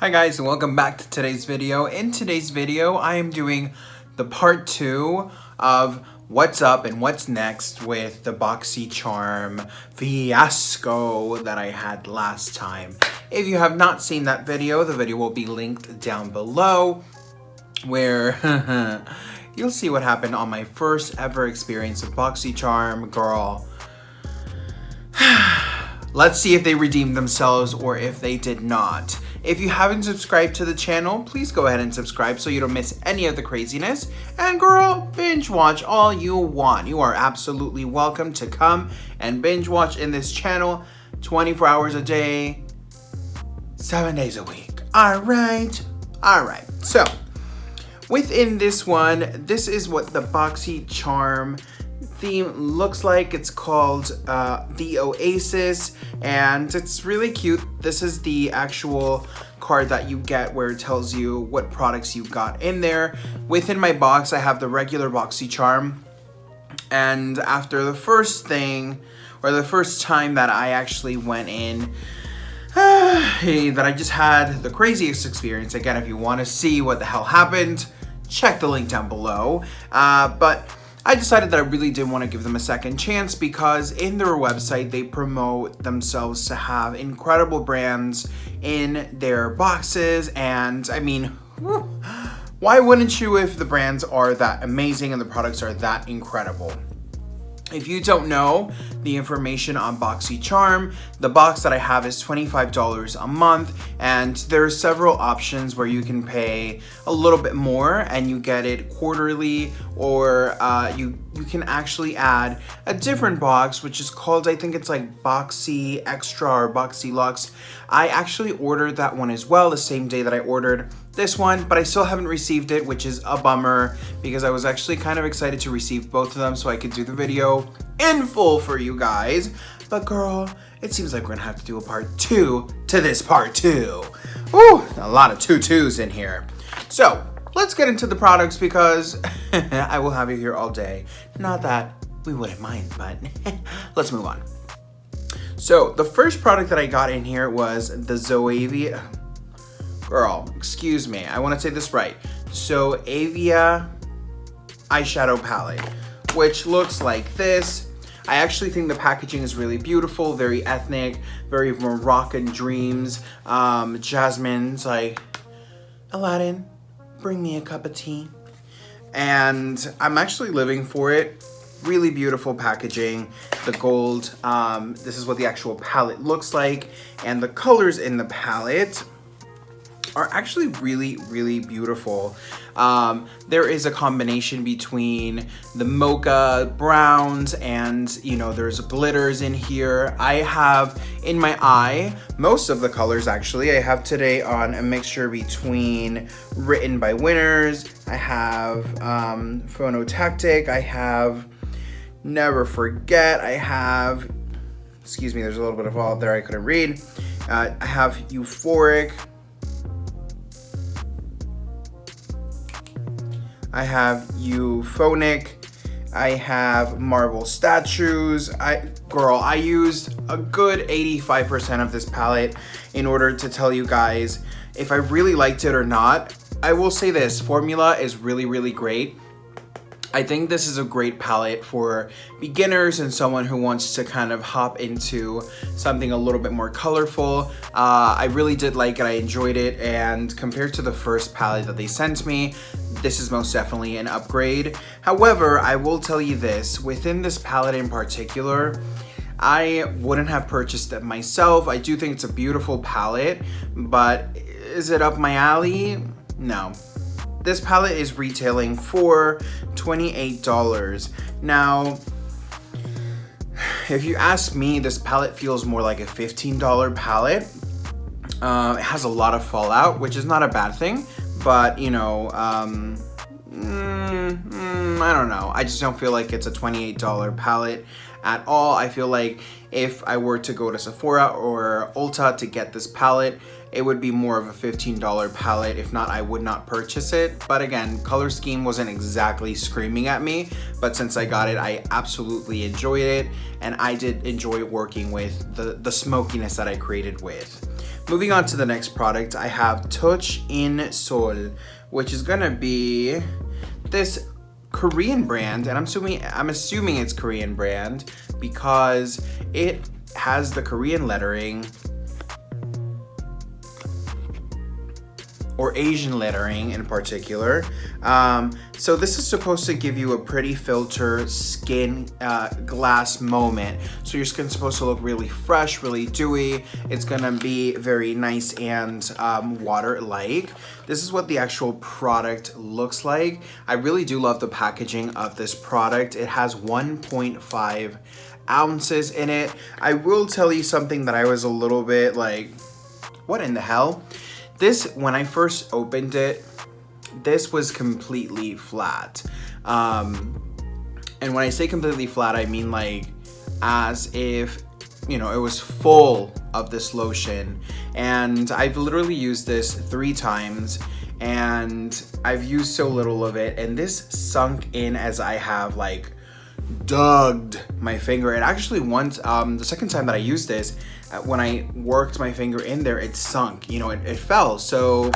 Hi guys, and welcome back to today's video. In today's video, I am doing the part 2 of what's up and what's next with the Boxy Charm fiasco that I had last time. If you have not seen that video, the video will be linked down below where you'll see what happened on my first ever experience of Boxy Charm. Girl, let's see if they redeemed themselves or if they did not. If you haven't subscribed to the channel, please go ahead and subscribe so you don't miss any of the craziness. And girl, binge watch all you want. You are absolutely welcome to come and binge watch in this channel 24 hours a day, 7 days a week. All right. So within this one, this is what the Boxy Charm theme looks like. It's called the Oasis, and it's really cute. This is the actual card that you get where it tells you what products you got in there. Within my box, I have the regular Boxy Charm, and after the first thing, or the first time that I actually went in, that I just had the craziest experience. Again, if you want to see what the hell happened, check the link down below. But I decided that I really did want to give them a second chance because in their website, they promote themselves to have incredible brands in their boxes. And I mean, why wouldn't you if the brands are that amazing and the products are that incredible? If you don't know the information on Boxy Charm, the box that I have is $25 a month, and there are several options where you can pay a little bit more and you get it quarterly, or you can actually add a different box, which is called, I think it's like Boxy Extra or Boxy Luxe. I actually ordered that one as well the same day that I ordered this one, but I still haven't received it, which is a bummer because I was actually kind of excited to receive both of them so I could do the video in full for you guys. But girl, it seems like we're gonna have to do a part 2 to this part 2. Ooh, a lot of 2-2s in here. So let's get into the products because I will have you here all day. Not that we wouldn't mind, but let's move on. So the first product that I got in here was the Zoe Via Girl, excuse me, I want to say this right. Zoe Via eyeshadow palette, which looks like this. I actually think the packaging is really beautiful, very ethnic, very Moroccan dreams. Jasmine's like, Aladdin, bring me a cup of tea. And I'm actually living for it. Really beautiful packaging. The gold, this is what the actual palette looks like. And the colors in the palette are actually really beautiful. There is a combination between the mocha browns and, you know, there's glitters in here. I have in my eye most of the colors actually. I have today on a mixture between Written by Winners, I have Phonotactic, I have Never Forget, I have, excuse me, there's a little bit of all there I couldn't read. I have Euphoric, I have Euphonic, I have Marble Statues. I used a good 85% of this palette in order to tell you guys if I really liked it or not. I will say this, formula is really great. I think this is a great palette for beginners and someone who wants to kind of hop into something a little bit more colorful. I really did like it, I enjoyed it, and compared to the first palette that they sent me, this is most definitely an upgrade. However, I will tell you this, within this palette in particular, I wouldn't have purchased it myself. I do think it's a beautiful palette, but is it up my alley? No. This palette is retailing for $28. Now, if you ask me, this palette feels more like a $15 palette. It has a lot of fallout, which is not a bad thing, but you know, I don't know. I just don't feel like it's a $28 palette at all. I feel like if I were to go to Sephora or Ulta to get this palette, it would be more of a $15 palette. If not, I would not purchase it. But again, color scheme wasn't exactly screaming at me, but since I got it, I absolutely enjoyed it, and I did enjoy working with the smokiness that I created with. moving on to the next product, I have Touch in Sol, which is gonna be this Korean brand, and I'm assuming it's Korean brand because it has the Korean lettering or Asian lettering in particular. So this is supposed to give you a pretty filter skin glass moment. So your skin's supposed to look really fresh, really dewy. It's gonna be very nice and water-like. This is what the actual product looks like. I really do love the packaging of this product. It has 1.5 ounces in it. I will tell you something that I was a little bit like, what in the hell? This, when I first opened it, this was completely flat. And when I say completely flat, I mean like as if, you know, it was full of this lotion. And I've literally used this 3 times and I've used so little of it. And this sunk in as I have like dug my finger. It actually once, the second time that I used this, when I worked my finger in there, it sunk, you know, it fell. So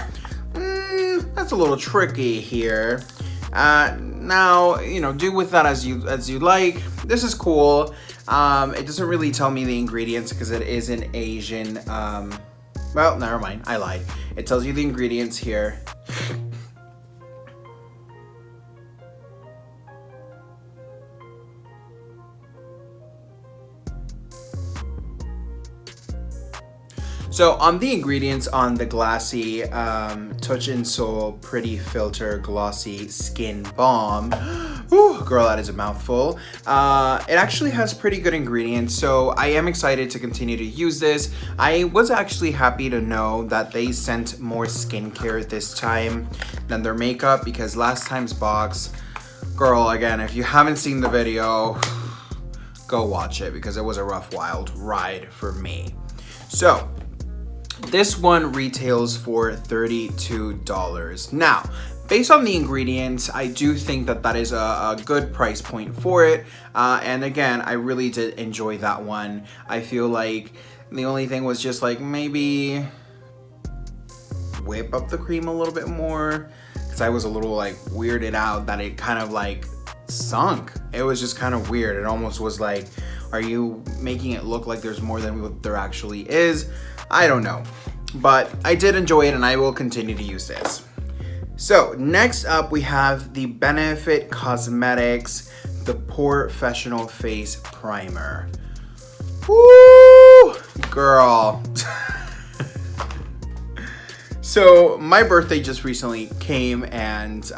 that's a little tricky here. Now, you know, do with that as you like. This is cool. It doesn't really tell me the ingredients because it is an Asian, well, never mind, I lied. It tells you the ingredients here. So on the ingredients on the glassy Touch in Sol Pretty Filter Glossy Skin Balm, ooh, girl, that is a mouthful. It actually has pretty good ingredients, so I am excited to continue to use this. I was actually happy to know that they sent more skincare this time than their makeup, because last time's box, girl, again, if you haven't seen the video, go watch it because it was a rough, wild ride for me. So this one retails for $32. Now, based on the ingredients, I do think that that is a good price point for it. And again, I really did enjoy that one. I feel like the only thing was just like maybe whip up the cream a little bit more, because I was a little like weirded out that it kind of like sunk. It was just kind of weird. It almost was like, are you making it look like there's more than what there actually is? I don't know, but I did enjoy it and I will continue to use this. So next up we have the Benefit Cosmetics, the Professional Face Primer. Woo, girl. So my birthday just recently came and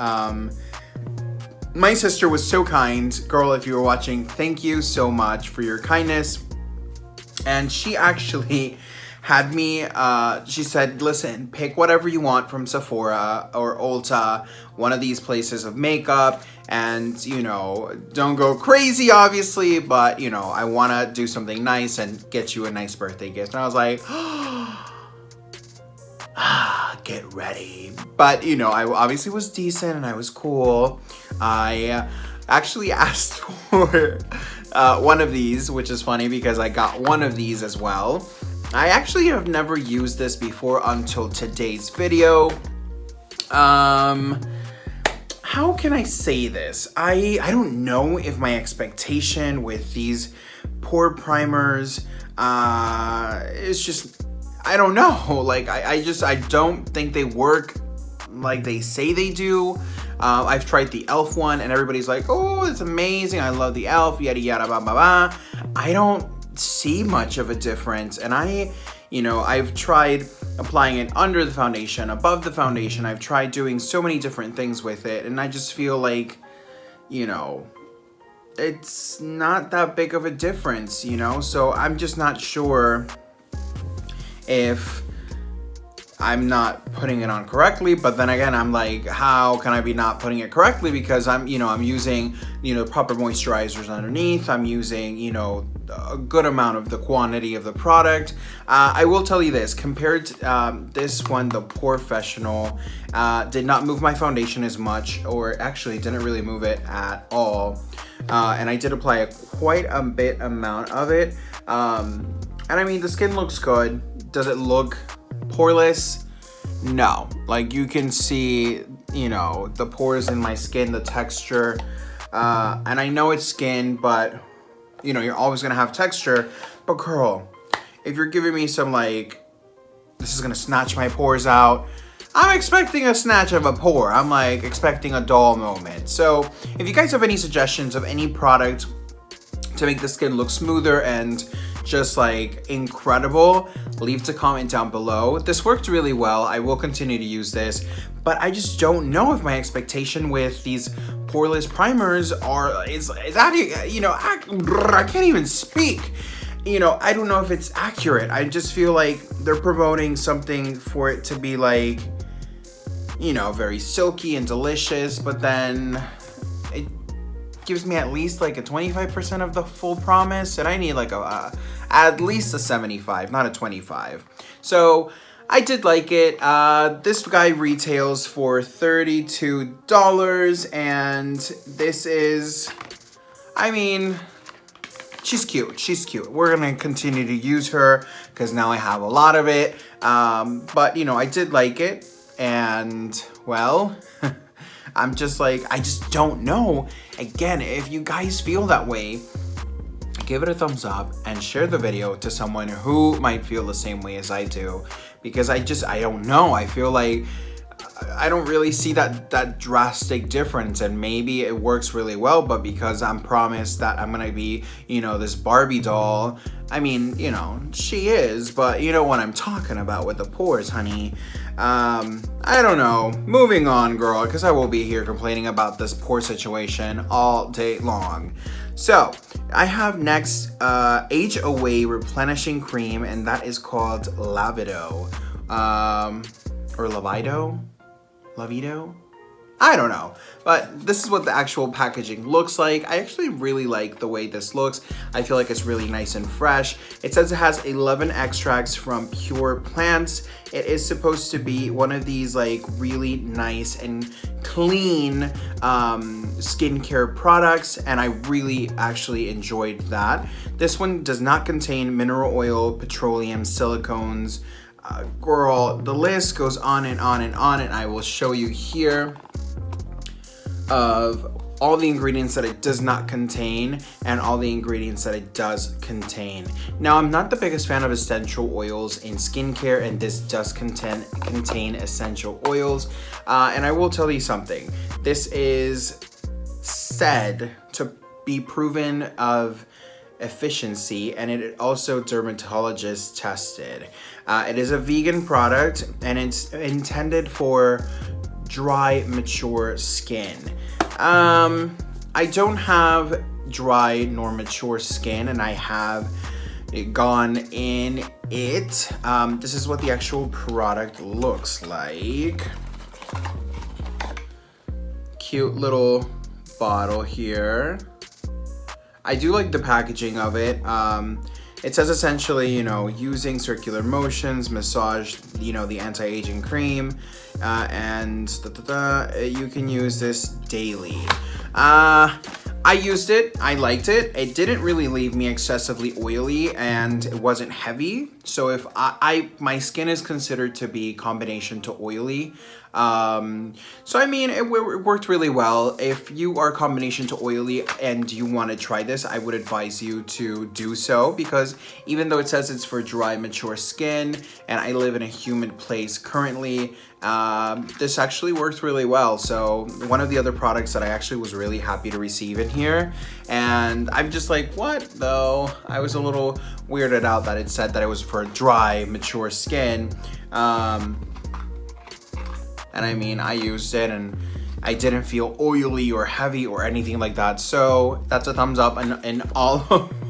my sister was so kind. Girl, if you were watching, thank you so much for your kindness. And she actually had me, she said, listen, pick whatever you want from Sephora or Ulta, one of these places of makeup, and, you know, don't go crazy, obviously, but, you know, I want to do something nice and get you a nice birthday gift. And I was like, get ready. But, you know, I obviously was decent and I was cool. I actually asked for one of these, which is funny because I got one of these as well. I actually have never used this before until today's video. How can I say this? I don't know if my expectation with these pore primers is just, I don't know. Like, I don't think they work like they say they do. I've tried the e.l.f. one and everybody's like, oh, it's amazing. I love the e.l.f. yada yada blah blah blah. I don't see much of a difference, and I've tried applying it under the foundation, above the foundation. I've tried doing so many different things with it, and I just feel like, you know, it's not that big of a difference, you know? So I'm just not sure if I'm not putting it on correctly, but then again, I'm like, how can I be not putting it correctly? Because I'm using, proper moisturizers underneath. I'm using, a good amount of the quantity of the product. I will tell you this, compared to this one, the Professional, did not move my foundation as much, or actually didn't really move it at all. And I did apply quite a bit amount of it. And I mean, the skin looks good. Does it look poreless, no. Like, you can see, you know, the pores in my skin, the texture, and I know it's skin, but you know, you're always gonna have texture. But girl, if you're giving me some like, this is gonna snatch my pores out, I'm expecting a snatch of a pore. I'm like expecting a doll moment. So if you guys have any suggestions of any product to make the skin look smoother and just like incredible, leave a comment down below. This worked really well. I will continue to use this, but I just don't know if my expectation with these poreless primers is that, you know, I can't even speak. You know, I don't know if it's accurate. I just feel like they're promoting something for it to be like, you know, very silky and delicious, but then it gives me at least like a 25% of the full promise, and I need like at least a 75, not a 25. So I did like it. This guy retails for $32, and this is, I mean, she's cute. She's cute. We're gonna continue to use her because now I have a lot of it. But you know, I did like it, and well, I'm just like, I just don't know. Again, if you guys feel that way, give it a thumbs up and share the video to someone who might feel the same way as I do, because I don't know. I feel like I don't really see that drastic difference, and maybe it works really well, but because I'm promised that I'm gonna be, you know, this Barbie doll, I mean, you know, she is, but you know what I'm talking about with the pores, honey. I don't know. Moving on, girl, because I will be here complaining about this pore situation all day long. So I have next Age Away Replenishing Cream, and that is called Lavido, or Lavido? Lavido? I don't know, but this is what the actual packaging looks like. I actually really like the way this looks. I feel like it's really nice and fresh. It says it has 11 extracts from pure plants. It is supposed to be one of these like really nice and clean skincare products, and I really actually enjoyed that. This one does not contain mineral oil, petroleum, silicones. Girl, the list goes on and on and on, and I will show you here of all the ingredients that it does not contain and all the ingredients that it does contain. Now, I'm not the biggest fan of essential oils in skincare, and this does contain essential oils. And I will tell you something. This is said to be proven of efficiency, and it also dermatologist tested. It is a vegan product, and it's intended for dry, mature skin. I don't have dry nor mature skin, and I have gone in it. This is what the actual product looks like. Cute little bottle here. I do like the packaging of it. It says essentially, you know, using circular motions, massage, you know, the anti-aging cream, and you can use this daily. I used it, I liked it. It didn't really leave me excessively oily, and it wasn't heavy. So if my skin is considered to be combination to oily. So I mean, it worked really well. If you are combination to oily and you want to try this, I would advise you to do so, because even though it says it's for dry, mature skin, and I live in a humid place currently, this actually works really well. So one of the other products that I actually was really happy to receive in here, and I'm just like, what though? I was a little weirded out that it said that it was for dry, mature skin. And I mean, I used it and I didn't feel oily or heavy or anything like that. So that's a thumbs up in all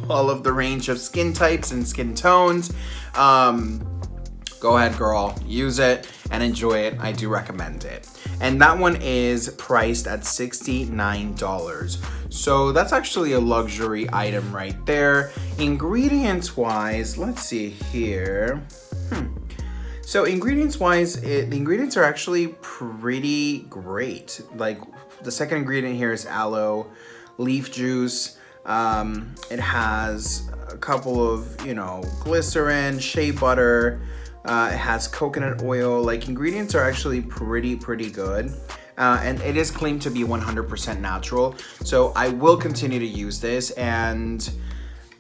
of the range of skin types and skin tones. Go ahead, girl, use it and enjoy it. I do recommend it. And that one is priced at $69. So that's actually a luxury item right there. Ingredients wise, let's see here. So ingredients wise, the ingredients are actually pretty great. Like the second ingredient here is aloe, leaf juice. It has a couple of, you know, glycerin, shea butter, It has coconut oil. Like, ingredients are actually pretty good. And it is claimed to be 100% natural. So I will continue to use this, and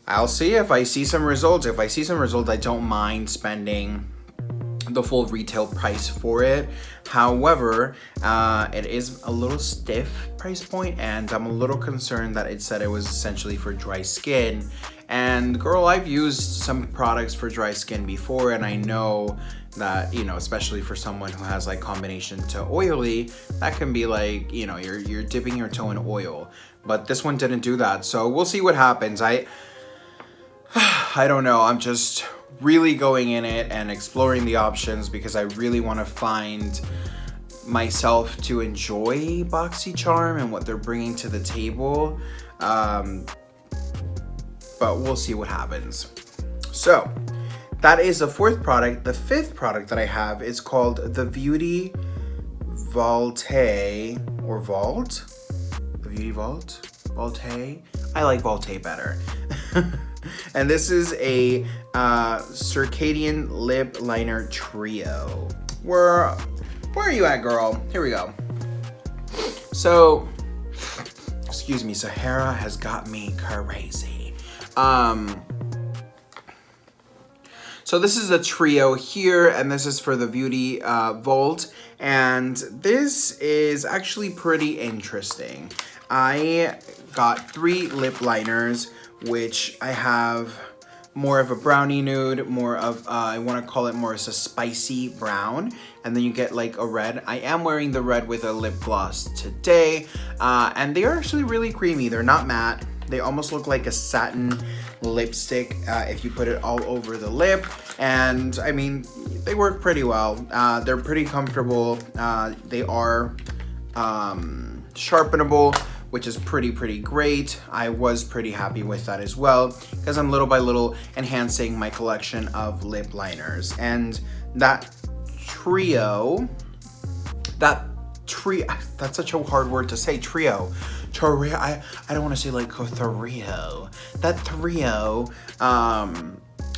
I'll see if I see some results. If I see some results, I don't mind spending the full retail price for it. However, it is a little stiff price point, and I'm a little concerned that it said it was essentially for dry skin. And girl, I've used some products for dry skin before, and I know that, you know, especially for someone who has like combination to oily, that can be like, you know, you're dipping your toe in oil. But this one didn't do that, so we'll see what happens. I don't know. I'm just really going in it and exploring the options because I really want to find myself to enjoy Boxy Charm and what they're bringing to the table. But we'll see what happens. So that is the fourth product. The fifth product that I have is called the Beauty Volte or Vault. The Beauty Vault? Volte? I like Volte better. And this is a circadian lip liner trio. Where are you at, girl? Here we go. So, excuse me, Sahara has got me crazy. So this is a trio here, and this is for the Beauty Vault, and this is actually pretty interesting. I got 3 lip liners, which I have more of a brownie nude, more of, I want to call it more as a spicy brown, and then you get like a red. I am wearing the red with a lip gloss today, and they are actually really creamy. They're not matte. They almost look like a satin lipstick if you put it all over the lip, and I mean, they work pretty well. They're pretty comfortable. They are sharpenable, which is pretty great. I was pretty happy with that as well, because I'm little by little enhancing my collection of lip liners. And that trio, that's such a hard word to say, trio. I don't want to say like trio. That trio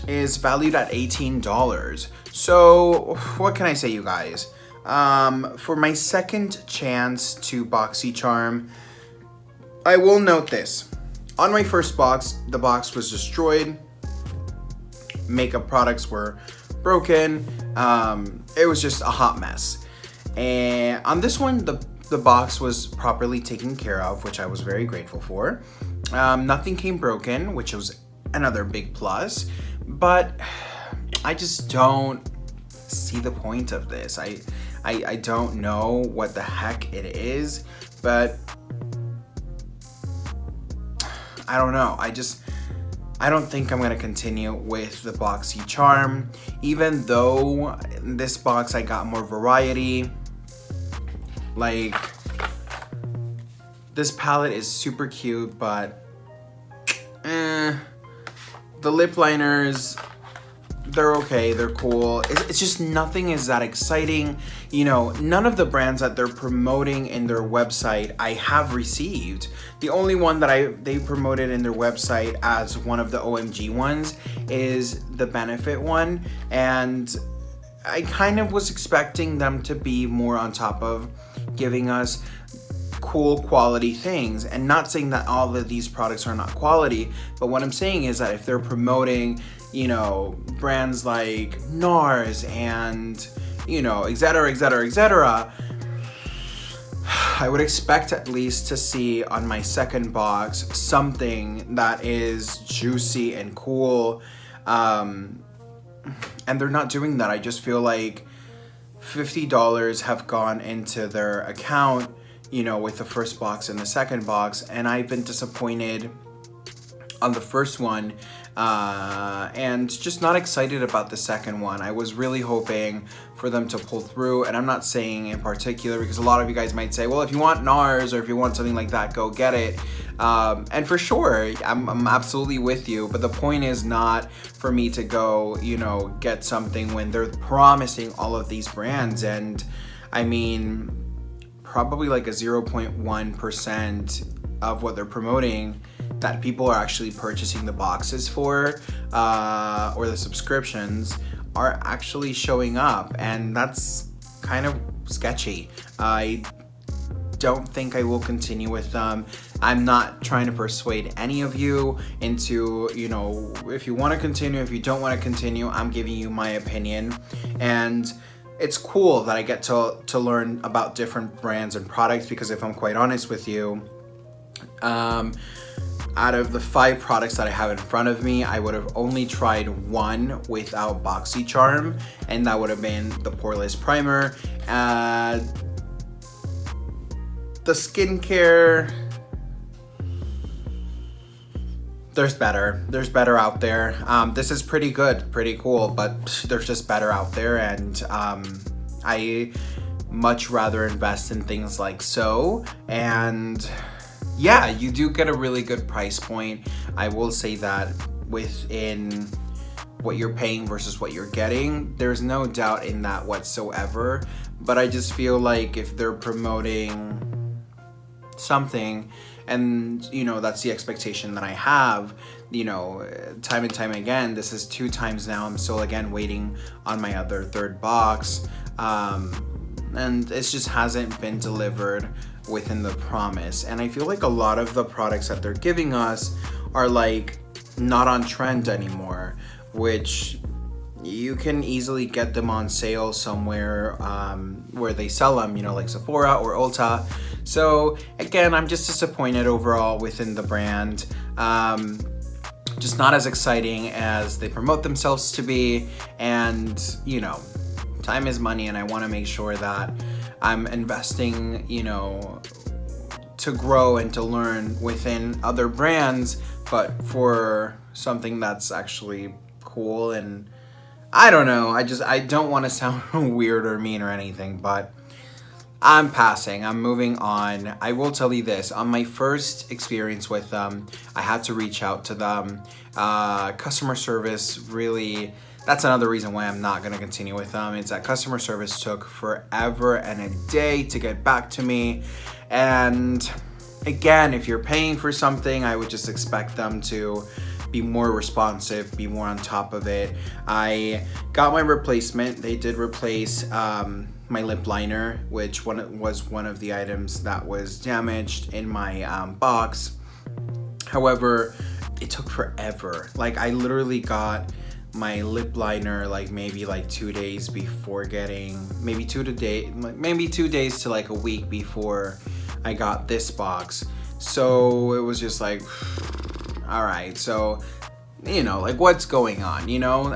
is valued at $18. So what can I say, you guys? For my second chance to Boxy Charm, I will note this. On my first box, the box was destroyed. Makeup products were broken. It was just a hot mess. And on this one, the box was properly taken care of, which I was very grateful for. Nothing came broken, which was another big plus. But I just don't see the point of this. I don't know what the heck it is, but I don't know. I don't think I'm gonna continue with the Boxy Charm, even though in this box I got more variety. Like, this palette is super cute, but the lip liners, they're okay, they're cool. It's just nothing is that exciting. You know, none of the brands that they're promoting in their website I have received. The only one that they promoted in their website as one of the OMG ones is the Benefit one, and I kind of was expecting them to be more on top of giving us cool quality things, and not saying that all of these products are not quality, but what I'm saying is that if they're promoting, you know, brands like NARS and, you know, etc., I would expect at least to see on my second box something that is juicy and cool, and they're not doing that. I just feel like $50 have gone into their account, you know, with the first box and the second box, and I've been disappointed on the first one, and just not excited about the second one. I was really hoping for them to pull through, and I'm not saying in particular, because a lot of you guys might say, well, if you want NARS or if you want something like that, go get it. And for sure, I'm absolutely with you, but the point is not for me to go, you know, get something when they're promising all of these brands, and I mean, probably like a 0.1% of what they're promoting that people are actually purchasing the boxes for, or the subscriptions, are actually showing up, and that's kind of sketchy. I don't think I will continue with them. I'm not trying to persuade any of you into, you know, if you want to continue, if you don't want to continue. I'm giving you my opinion, and it's cool that I get to learn about different brands and products, because if I'm quite honest with you, out of the 5 products that I have in front of me, I would have only tried one without Boxy Charm, and that would have been the Poreless Primer. The skincare, there's better out there. This is pretty good, pretty cool, but there's just better out there, and I much rather invest in things like so. And yeah, you do get a really good price point. I will say that within what you're paying versus what you're getting, there's no doubt in that whatsoever. But I just feel like if they're promoting something, and you know, that's the expectation that I have, you know, time and time again, this is 2 times now, I'm still again waiting on my other 3rd box, and it just hasn't been delivered within the promise. And I feel like a lot of the products that they're giving us are like not on trend anymore, which you can easily get them on sale somewhere where they sell them, you know, like Sephora or Ulta. So again, I'm just disappointed overall within the brand. Just not as exciting as they promote themselves to be. And, you know, time is money, and I want to make sure that I'm investing, you know, to grow and to learn within other brands, but for something that's actually cool. And I don't know, I don't want to sound weird or mean or anything, but I'm passing. I'm moving on. I will tell you this. On my first experience with them, I had to reach out to them. Customer service really, that's another reason why I'm not going to continue with them. It's that customer service took forever and a day to get back to me. And again, if you're paying for something, I would just expect them to be more responsive, be more on top of it. I got my replacement. They did replace my lip liner, which was one of the items that was damaged in my box. However, it took forever. Like, I literally got my lip liner like maybe like 2 days before getting, maybe 2 days to like a week before I got this box. So it was just like, all right, so, you know, like, what's going on? You know,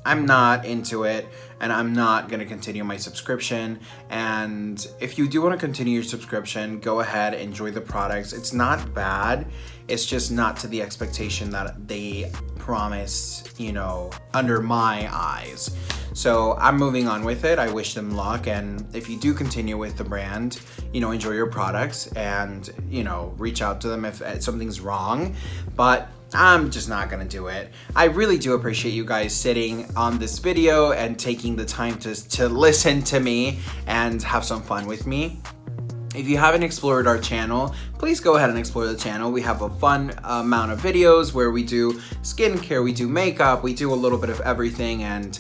I'm not into it, and I'm not gonna continue my subscription. And if you do want to continue your subscription, go ahead, enjoy the products. It's not bad, it's just not to the expectation that they promised, you know, under my eyes. So I'm moving on with it. I wish them luck, and if you do continue with the brand, you know, enjoy your products, and, you know, reach out to them if something's wrong. But I'm just not gonna do it. I really do appreciate you guys sitting on this video and taking the time to listen to me and have some fun with me. If you haven't explored our channel, please go ahead and explore the channel. We have a fun amount of videos where we do skincare, we do makeup, we do a little bit of everything, and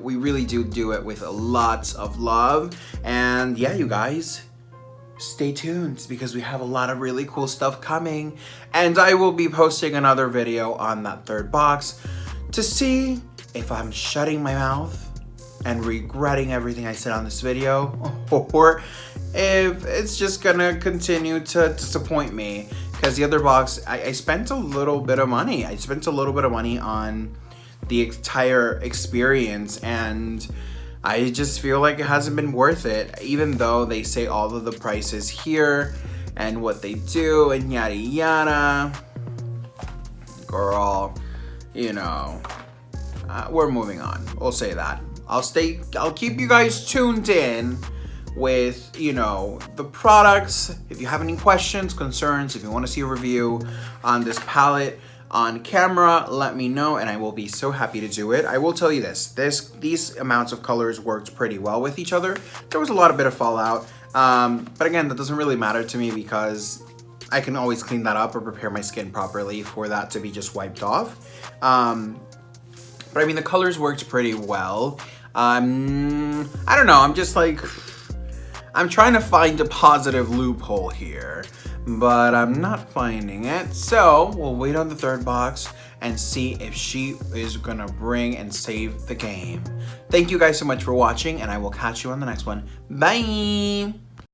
we really do it with lots of love. And yeah, you guys, stay tuned, because we have a lot of really cool stuff coming, and I will be posting another video on that 3rd box to see if I'm shutting my mouth and regretting everything I said on this video, or if it's just gonna continue to disappoint me. Because the other box, I spent a little bit of money. I spent a little bit of money on the entire experience, and I just feel like it hasn't been worth it, even though they say all of the prices here and what they do and yada yada. Girl, you know, we're moving on. We'll say that. I'll keep you guys tuned in with, you know, the products. If you have any questions, concerns, if you want to see a review on this palette on camera, let me know, and I will be so happy to do it. I will tell you these amounts of colors worked pretty well with each other. There was a bit of fallout, but again, that doesn't really matter to me, because I can always clean that up or prepare my skin properly for that to be just wiped off. But I mean, the colors worked pretty well. I don't know, I'm just like, I'm trying to find a positive loophole here, but I'm not finding it. So we'll wait on the third box and see if she is gonna bring and save the game. Thank you guys so much for watching, and I will catch you on the next one. Bye!